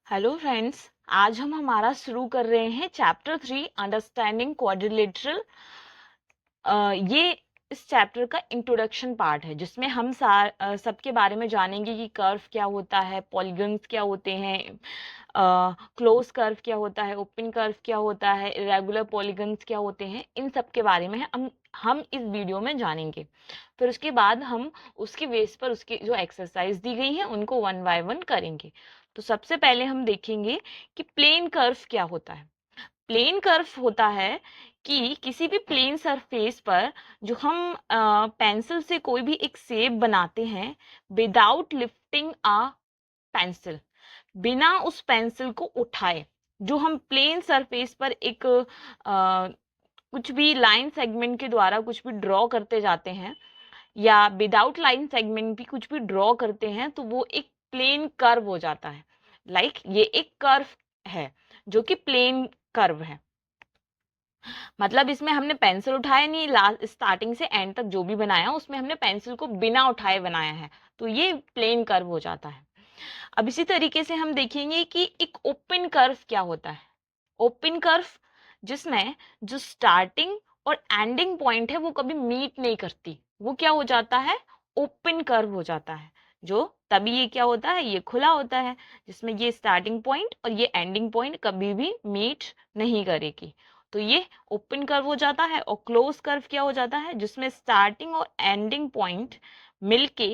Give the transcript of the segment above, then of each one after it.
Hello friends, आज हम हमारा शुरू कर रहे हैं चैप्टर 3 अंडरस्टैंडिंग क्वाड्रिलेटरल। ये इस चैप्टर का इंट्रोडक्शन पार्ट है जिसमें हम सबके बारे में जानेंगे कि कर्व क्या होता है, पॉलीगन्स क्या होते हैं, क्लोज कर्व क्या होता है, ओपन कर्व क्या होता है, इरेगुलर पॉलीगन्स क्या होते हैं। इन सब के बारे में हम इस वीडियो में जानेंगे। फिर उसके बाद हम उसके बेस पर उसकी जो एक्सरसाइज दी गई है उनको वन बाय वन करेंगे। तो सबसे पहले हम देखेंगे कि प्लेन कर्व क्या होता है। प्लेन कर्व होता है कि किसी भी प्लेन सरफेस पर जो हम पेंसिल से कोई भी एक शेप बनाते हैं विदाउट लिफ्टिंग अ पेंसिल, बिना उस पेंसिल को उठाए, जो हम प्लेन सरफेस पर एक कुछ भी लाइन सेगमेंट के द्वारा कुछ भी ड्रॉ करते जाते हैं या विदाउट लाइन सेगमेंट भी कुछ भी ड्रॉ करते हैं तो वो एक प्लेन कर्व हो जाता है। ये एक कर्व है जो कि प्लेन कर्व है। मतलब इसमें हमने पेंसिल उठाया नहीं, लास्ट स्टार्टिंग से एंड तक जो भी बनाया उसमें हमने पेंसिल को बिना उठाए बनाया है, तो ये प्लेन कर्व हो जाता है। अब इसी तरीके से हम देखेंगे कि एक ओपन कर्व क्या होता है। ओपन कर्व जिसमें जो स्टार्टिंग और एंडिंग पॉइंट है वो कभी मीट नहीं करती, वो क्या हो जाता है, ओपन कर्व हो जाता है। जो तभी ये क्या होता है, ये खुला होता है, जिसमें ये स्टार्टिंग पॉइंट और ये एंडिंग पॉइंट कभी भी मीट नहीं करेगी, तो ये ओपन कर्व हो जाता है। और क्लोज कर्व क्या हो जाता है, जिसमें स्टार्टिंग और एंडिंग पॉइंट मिलके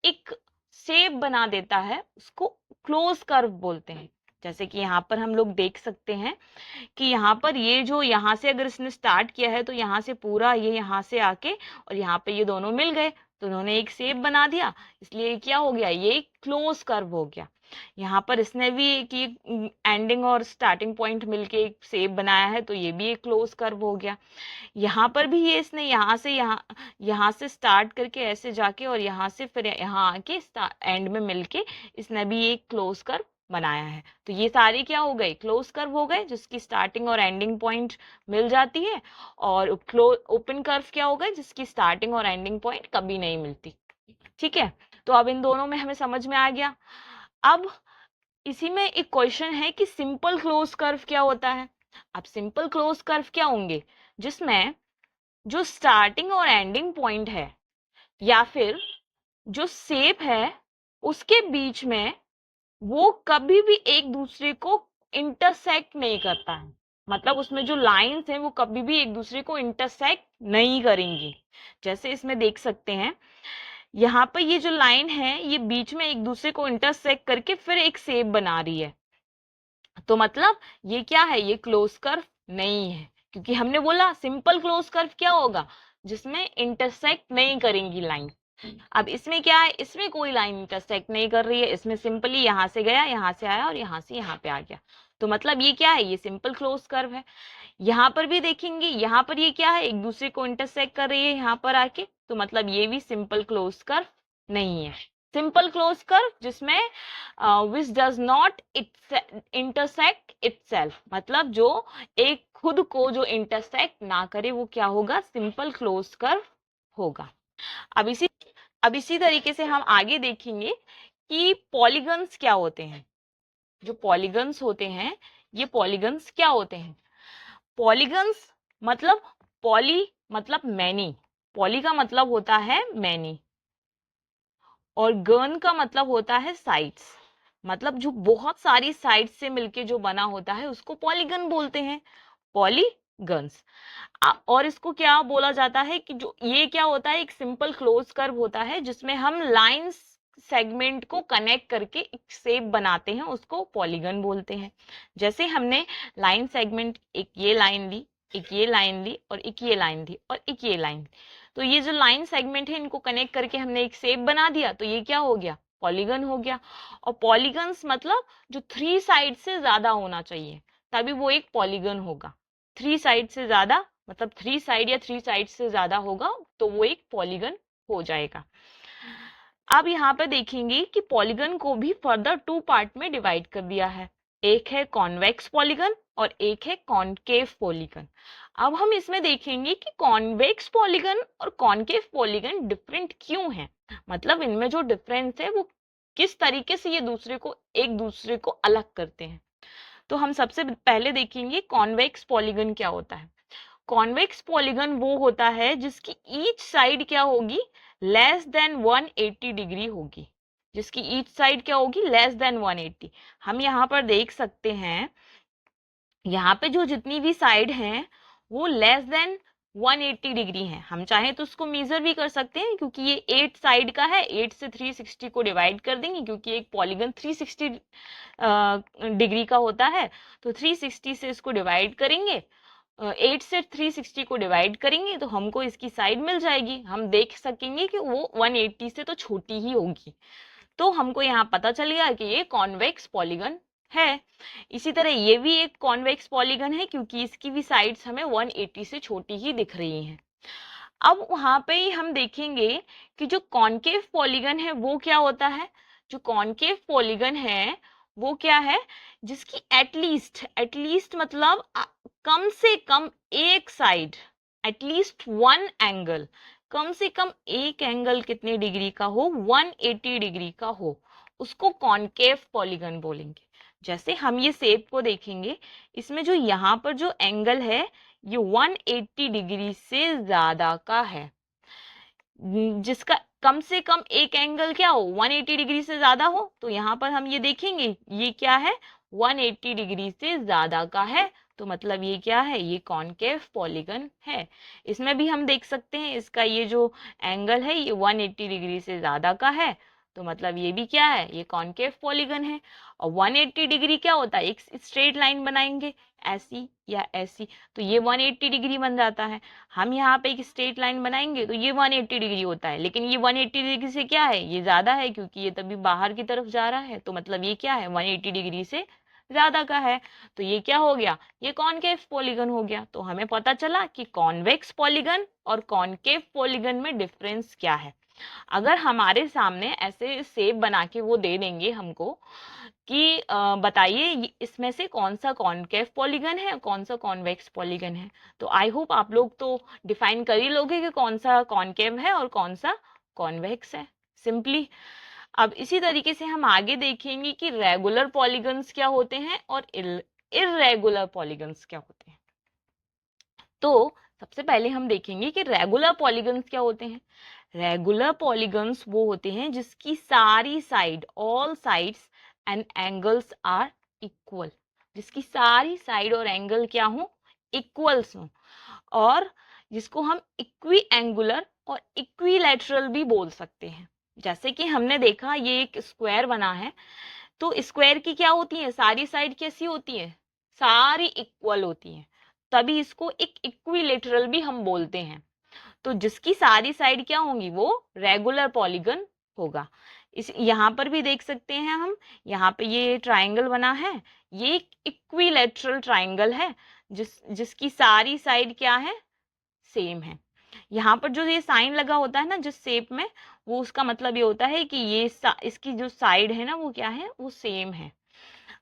एक शेप बना देता है, उसको क्लोज कर्व बोलते हैं। जैसे कि यहाँ पर हम लोग देख सकते हैं कि यहाँ पर ये जो यहाँ से अगर इसने स्टार्ट किया है तो यहाँ से पूरा ये यहाँ से आके और यहाँ पे ये दोनों मिल गए तो उन्होंने एक शेप बना दिया, इसलिए क्या हो गया, ये एक क्लोज कर्व हो गया। यहाँ पर इसने भी एक एंडिंग और स्टार्टिंग पॉइंट मिलके एक शेप बनाया है तो ये भी एक क्लोज कर्व हो गया। यहाँ पर भी ये इसने यहाँ से स्टार्ट करके ऐसे जाके और यहाँ से फिर यहाँ आके एंड में मिलके इसने भी एक क्लोज कर्व बनाया है। तो ये सारे क्या हो गए, क्लोज कर्व हो गए जिसकी स्टार्टिंग और एंडिंग पॉइंट मिल जाती है। और ओपन कर्व क्या हो गए, जिसकी स्टार्टिंग और एंडिंग पॉइंट कभी नहीं मिलती। ठीक है, तो अब इन दोनों में हमें समझ में आ गया। अब इसी में एक क्वेश्चन है कि सिंपल क्लोज कर्व क्या होता है। अब सिंपल क्लोज कर्व क्या होंगे, जिसमें जो स्टार्टिंग और एंडिंग पॉइंट है या फिर जो शेप है उसके बीच में वो कभी भी एक दूसरे को इंटरसेक्ट नहीं करता है। मतलब उसमें जो लाइंस हैं वो कभी भी एक दूसरे को इंटरसेक्ट नहीं करेंगी। जैसे इसमें देख सकते हैं, यहाँ पर ये जो लाइन है ये बीच में एक दूसरे को इंटरसेक्ट करके फिर एक शेप बना रही है, तो मतलब ये क्या है, ये क्लोज कर्व नहीं है, क्योंकि हमने बोला सिंपल क्लोज कर्व क्या होगा, जिसमें इंटरसेक्ट नहीं करेंगी लाइन। अब इसमें क्या है, इसमें कोई लाइन इंटरसेक्ट नहीं कर रही है, इसमें सिंपली यहाँ से गया, यहाँ से आया और यहाँ से यहाँ पे आ गया, तो मतलब ये क्या है, ये सिंपल क्लोज कर्व है। यहाँ पर भी देखेंगे, यहाँ पर ये क्या है, एक दूसरे को इंटरसेक्ट कर रही है यहाँ पर आके, तो मतलब ये भी सिंपल क्लोज कर्व नहीं है। सिंपल क्लोज कर्व जिसमें which does not intersect itself, मतलब जो एक खुद को जो इंटरसेक्ट ना करे वो क्या होगा, सिंपल क्लोज कर्व होगा। अब इसी तरीके से हम आगे देखेंगे कि पॉलीगन्स क्या होते हैं। जो पॉलीगन्स होते हैं, ये पॉलीगन्स क्या होते हैं। पॉलीगन्स मतलब, पॉली मतलब मैनी, पॉली का मतलब होता है मैनी और गन का मतलब होता है साइड्स, मतलब जो बहुत सारी साइड्स से मिलके जो बना होता है उसको पॉलीगन बोलते हैं, पॉलीगन्स। और इसको क्या बोला जाता है कि जो ये क्या होता है, एक सिंपल क्लोज कर्व होता है जिसमें हम लाइंस सेगमेंट को कनेक्ट करके एक शेप बनाते हैं, उसको पॉलीगन बोलते हैं। जैसे हमने लाइन सेगमेंट, एक ये लाइन ली, एक ये लाइन ली और एक ये लाइन ली और एक ये लाइन, तो ये जो लाइन सेगमेंट है इनको कनेक्ट करके हमने एक शेप बना दिया, तो ये क्या हो गया, पॉलीगन हो गया। और पॉलीगन्स मतलब जो 3 साइड से ज्यादा होना चाहिए तभी वो एक पॉलीगन होगा। 3 साइड से ज्यादा मतलब 3 साइड या 3 साइड से ज्यादा होगा तो वो एक पॉलीगन हो जाएगा। अब यहाँ पे देखेंगे कि पॉलीगन को भी फर्दर 2 पार्ट में डिवाइड कर दिया है, एक है कॉन्वेक्स पॉलीगन और एक है कॉनकेव पॉलीगन। अब हम इसमें देखेंगे कि कॉन्वेक्स पॉलीगन और कॉनकेव पॉलीगन डिफरेंट क्यों है, मतलब इनमें जो डिफरेंस है वो किस तरीके से ये एक दूसरे को अलग करते हैं। तो हम सबसे पहले देखेंगे कॉन्वेक्स पॉलीगन क्या होता है। कॉन्वेक्स पॉलीगन वो होता है जिसकी ईच साइड क्या होगी, लेस देन 180 डिग्री होगी। जिसकी ईच साइड क्या होगी, लेस देन 180। हम यहाँ पर देख सकते हैं, यहाँ पे जो जितनी भी साइड हैं वो लेस देन 180 डिग्री है। हम चाहें तो उसको मेजर भी कर सकते हैं, क्योंकि ये 8 साइड का है, 8 से 360 को डिवाइड कर देंगे, क्योंकि एक पॉलीगन 360 डिग्री का होता है। तो 360 से इसको डिवाइड करेंगे, 8 से 360 को डिवाइड करेंगे तो हमको इसकी साइड मिल जाएगी। हम देख सकेंगे कि वो 180 से तो छोटी ही होगी। तो हमको यहाँ पता चल गया कि ये कॉन्वेक्स पॉलीगन है। इसी तरह ये भी एक कॉन्वेक्स पॉलीगन है, क्योंकि इसकी भी साइड्स हमें 180 से छोटी ही दिख रही हैं। अब वहां पे ही हम देखेंगे कि जो कॉनकेव पॉलीगन है वो क्या होता है। जो कॉनकेव पॉलीगन है वो क्या है, जिसकी एटलीस्ट मतलब कम से कम एक साइड, एटलीस्ट वन एंगल, कम से कम एक एंगल कितने डिग्री का हो, 180 डिग्री का हो, उसको कॉनकेव पॉलीगन बोलेंगे। जैसे हम ये शेप को देखेंगे, इसमें जो यहाँ पर जो एंगल है ये 180 डिग्री से ज्यादा का है। जिसका कम से कम एक एंगल क्या हो, 180 डिग्री से ज्यादा हो, तो यहाँ पर हम ये देखेंगे ये क्या है, 180 डिग्री से ज्यादा का है। तो मतलब ये क्या है, ये कॉनकेव पॉलीगन है। इसमें भी हम देख सकते हैं इसका ये जो एंगल है ये 180 डिग्री से ज्यादा का है। तो मतलब ये भी क्या है, ये कॉनकेव पॉलीगन है। और 180 डिग्री क्या होता है, एक स्ट्रेट लाइन बनाएंगे ऐसी या ऐसी, तो ये 180 डिग्री बन जाता है। हम यहाँ पे एक स्ट्रेट लाइन बनाएंगे तो ये 180 डिग्री होता है, लेकिन ये 180 डिग्री से क्या है, ये ज्यादा है, क्योंकि ये तभी बाहर की तरफ जा रहा है। तो मतलब ये क्या है, 180 डिग्री से ज्यादा का है। तो ये क्या हो गया, ये कॉनकेव पॉलीगन हो गया। तो हमें पता चला कि कॉन्वेक्स पॉलीगन और कॉनकेव पॉलीगन में डिफरेंस क्या है। अगर हमारे सामने ऐसे शेप बना के वो दे देंगे हमको कि बताइए इसमें से कौन सा कॉनकेव पॉलीगन है, कौन सा कॉन्वेक्स पॉलीगन है, तो आई होप आप लोग तो डिफाइन कर ही लोगे कि कौन सा कॉनकेव है और कौन सा कॉन्वेक्स है, सिंपली। अब इसी तरीके से हम आगे देखेंगे कि रेगुलर पॉलीगन्स क्या होते हैं और इर्रेगुलर पॉलीगन्स क्या होते हैं। तो सबसे पहले हम देखेंगे कि रेगुलर पॉलीगन्स क्या होते हैं। रेगुलर पॉलीगन्स वो होते हैं जिसकी सारी side, all sides and angles are equal, जिसकी सारी साइड और एंगल क्या हो, इक्वल्स हो, और जिसको हम इक्वी एंगुलर और इक्विलैटरल भी बोल सकते हैं। जैसे कि हमने देखा ये एक स्क्वायर बना है, तो स्क्वायर की क्या होती है, सारी साइड कैसी होती है, सारी इक्वल होती है, तभी इसको एक इक्विलैटरल भी हम बोलते हैं। तो जिसकी सारी साइड क्या होंगी वो रेगुलर पॉलीगन होगा। इस यहाँ पर भी देख सकते हैं हम, यहाँ पे ये ट्राइंगल बना है, ये एक इक्विलैटरल ट्राइंगल है जिसकी सारी साइड क्या है, सेम है। यहाँ पर जो ये साइन लगा होता है ना जिस शेप में, वो उसका मतलब ये होता है कि ये इसकी जो साइड है ना वो क्या है, वो सेम है।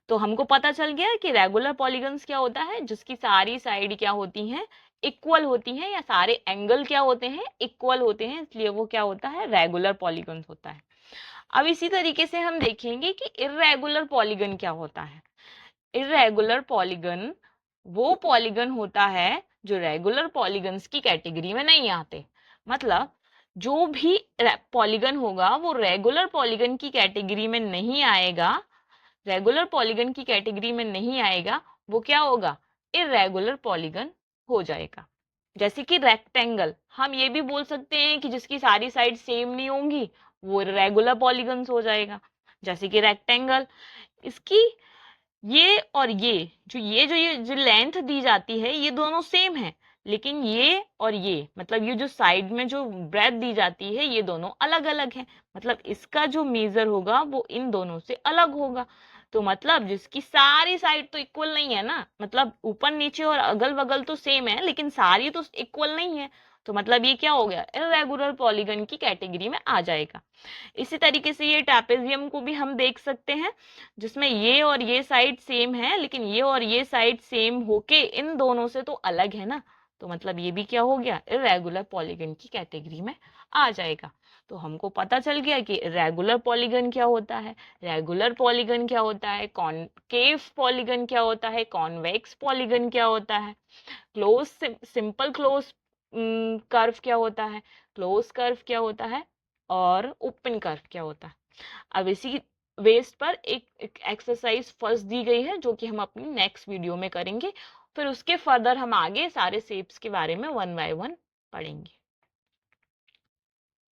तो हमको पता चल गया कि रेगुलर पॉलीगन्स क्या होता है, जिसकी सारी साइड क्या होती हैं, इक्वल होती हैं, या सारे एंगल क्या होते हैं, इक्वल होते हैं, इसलिए वो क्या होता है, रेगुलर पॉलीगन्स होता है। अब इसी तरीके से हम देखेंगे कि इर्रेगुलर पॉलीगन क्या होता है। इर्रेगुलर पॉलीगन वो पॉलीगन होता है जो रेगुलर पॉलीगन्स की कैटेगरी में नहीं आते। मतलब जो भी पॉलीगन होगा वो रेगुलर पॉलीगन की कैटेगरी में नहीं आएगा, रेगुलर पॉलीगन की कैटेगरी में नहीं आएगा, वो क्या होगा, इर्रेगुलर पॉलीगन हो जाएगा। जैसे कि रेक्टेंगल, हम ये भी बोल सकते हैं कि जिसकी सारी साइड सेम नहीं होंगी वो रेगुलर पॉलीगन्स हो जाएगा। जैसे कि रेक्टेंगल, इसकी ये और ये जो लेंथ दी जाती है ये दोनों सेम है, लेकिन ये और ये मतलब ये जो साइड में जो ब्रेथ दी जाती है ये दोनों अलग अलग है। मतलब इसका जो मेजर होगा वो इन दोनों से अलग होगा। तो मतलब जिसकी सारी साइड तो इक्वल नहीं है ना, मतलब ऊपर नीचे और अगल बगल तो सेम है लेकिन सारी तो इक्वल नहीं है, तो मतलब ये क्या हो गया, इर्रेगुलर पॉलीगन की कैटेगरी में आ जाएगा। इसी तरीके से ये ट्रेपेजियम को भी हम देख सकते हैं, जिसमें ये और ये साइड सेम है लेकिन ये और ये साइड सेम होके इन दोनों से तो अलग है ना, तो मतलब ये भी क्या हो गया, इरेगुलर पॉलीगन की कैटेगरी में आ जाएगा। तो हमको पता चल गया कि रेगुलर पॉलीगन क्या होता है, रेगुलर पॉलीगन क्या होता है, कॉनकेव पॉलीगन क्या होता है, कॉन्वेक्स पॉलीगन क्या होता है, क्लोज सिंपल क्लोज कर्व क्या होता है, क्लोज कर्व क्या होता है, और ओपन कर्व क्या होता है। अब इसी बेस पर एक एक्सरसाइज फर्स्ट दी गई है जो कि हम अपनी नेक्स्ट वीडियो में करेंगे। फिर उसके फर्दर हम आगे सारे शेप्स के बारे में वन बाय वन पढ़ेंगे।